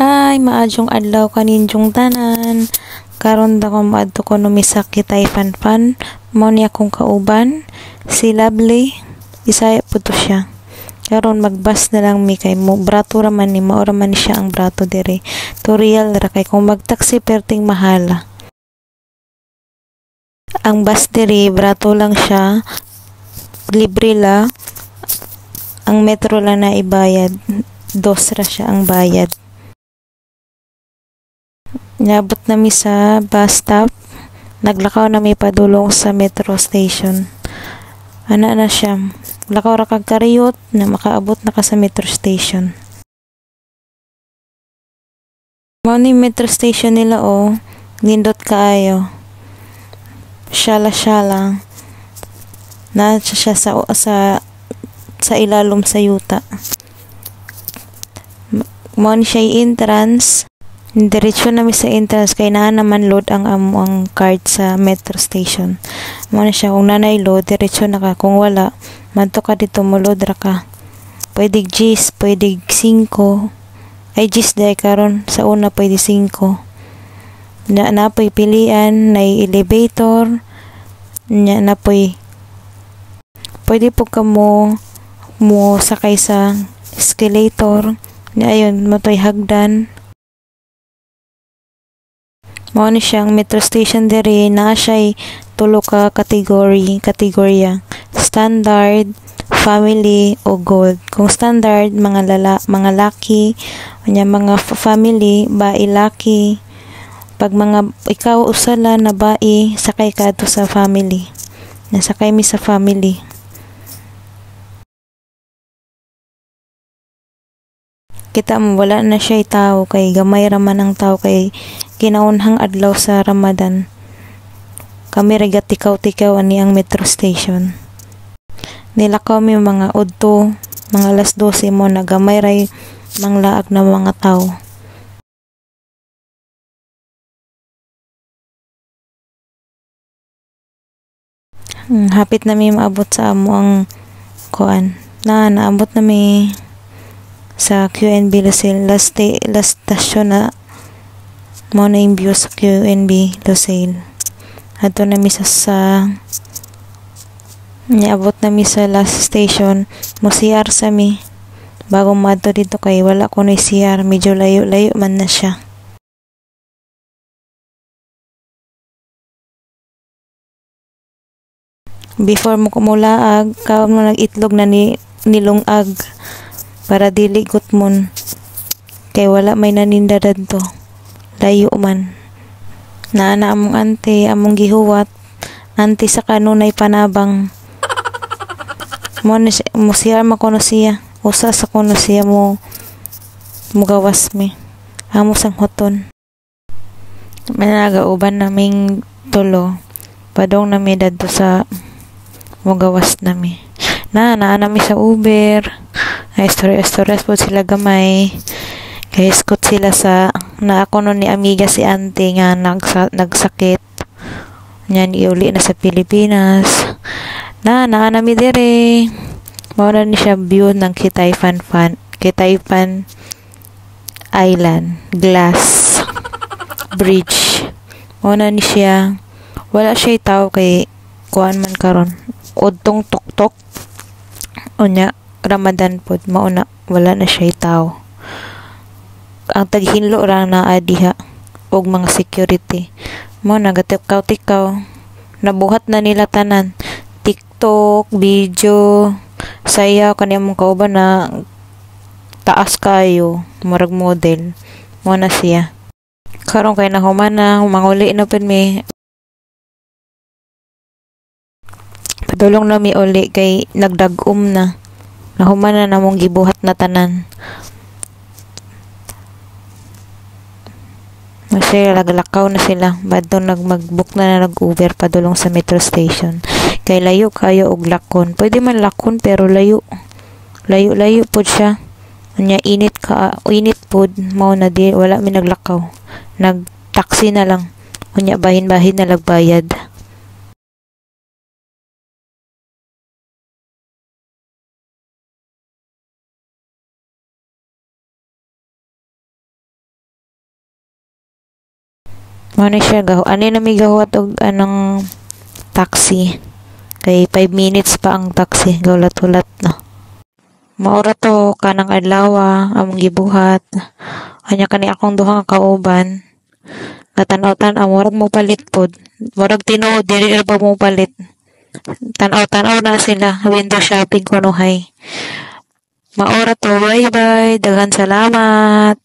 Hi, maadjong adlaw kaninjong tanan. Karon da ko maadto ko no misakit ay Fanfan. Mo ni akong kauban, si Lovely. Isaya po to siya. Karon magbas na lang mi kay mo brato raman ni mao raman siya ang brato dire. Tutorial ra kay kung magtaksi perting mahala. Ang bus dire brato lang siya. Libre la. Ang metro lang na ibayad. Dos ra siya ang bayad. Niabot nami sa bus stop. Naglakaw nami padulong sa metro station. Ana na siya. Lakaw ra kag kariyot na makaabot na ka sa metro station. Mao ni metro station nila nindot kaayo. Syala-syala. Na siya sa ilalom sa yuta. Mao ni siya entrance. Diretso namin sa entrance kay naa naman load ang among card sa metro station. Mo na siya kung nanay load diretso na ka, kung wala madto ka dito mo load ra ka. Pwede G's, pwede 5. Ay G's day karon sa una pwede 5. Na poy pilian na elevator. Na poy pwede po ka mo sakay sa escalator. Ayun, motoy hagdan. Mao ni siyang metro station diri na siya tulo ka kategorya. Standard, family o gold. Kung standard mga laki, unya mga family bae laki. Pag mga ikaw usala na bae sakay ka to sa family. Nasakay mi sa family. Kita mo wala na siya tao kay gamay raman ang tao kay kinaunhang adlaw sa Ramadan. Kami regatikaw-tikaw ani ang metro station. Nilakaw mi mga udto, mga alas 12 mo na gamay ray manglaag na mga tao. Hapit na mi maabot sa amo ang kuan. Naabot na mi sa QNB Lucille last station na mo na yung view sa QNB Lucille. Ato na mi niabot na mi sa last station mo CR sa mi bago madto dito kay wala ko na CR, medyo layo man na siya. Before mo kumulaag kaon mo nag-itlog na nilungag para dili gutmon kay wala may naninda dadto, layo man. Na among ante among gihuwat ante sa kanunay panabang mo siya makuno siya usa sa kuno siya mo gawas mi amo sang hoton. Managauban naming tulo padong nami dadto sa mo gawas nami. Nami sa Uber. Ay stories po sila gamay. Kay iskot sila sa na ako nun ni amiga si auntie nga nagsakit. Nyan iuli na sa Pilipinas. Nami dire. Mawala ni siya view ng Kitayfan Island. Glass. Bridge. Mawala ni siya. Wala siya tao kay kuan man karon. Udtong tuktok. Unya Ramadan pod mauna wala na siya tao. Ang taghinlo ra na diha og mga security mo nagatikaw-tikaw nabuhat na nila tanan TikTok video sayaw kani among kauban na taas kayo murag model mo na siya. Karon kay nahuman na manguli na pud mi padulong na mi uli kay nagdagom na nahuman na namong gibuhat na tanan. Masaya laglakaw na sila badto mag-book na nag-Uber padulong sa metro station kay layo kayo og lakon. Pwede man lakon pero layo pod siya. Unya init pod mao na di wala mi naglakaw. Nag-taxi na lang. Unya bahin-bahin na lagbayad. Mo na siya gaho. Ani na may gahuat og anong taxi. Kay 5 minutes pa ang taxi. Gawlat-ulat no. Maura to kanang adlaw among gibuhat. Anya kani akong duha ka kauban. Katanaw-tanaw murag mo palit pod. Murag tinuod dili ra pa mo palit. Tanaw-tanaw na sila. Window shopping kuno hay. Maura to. Bye bye. Daghan salamat.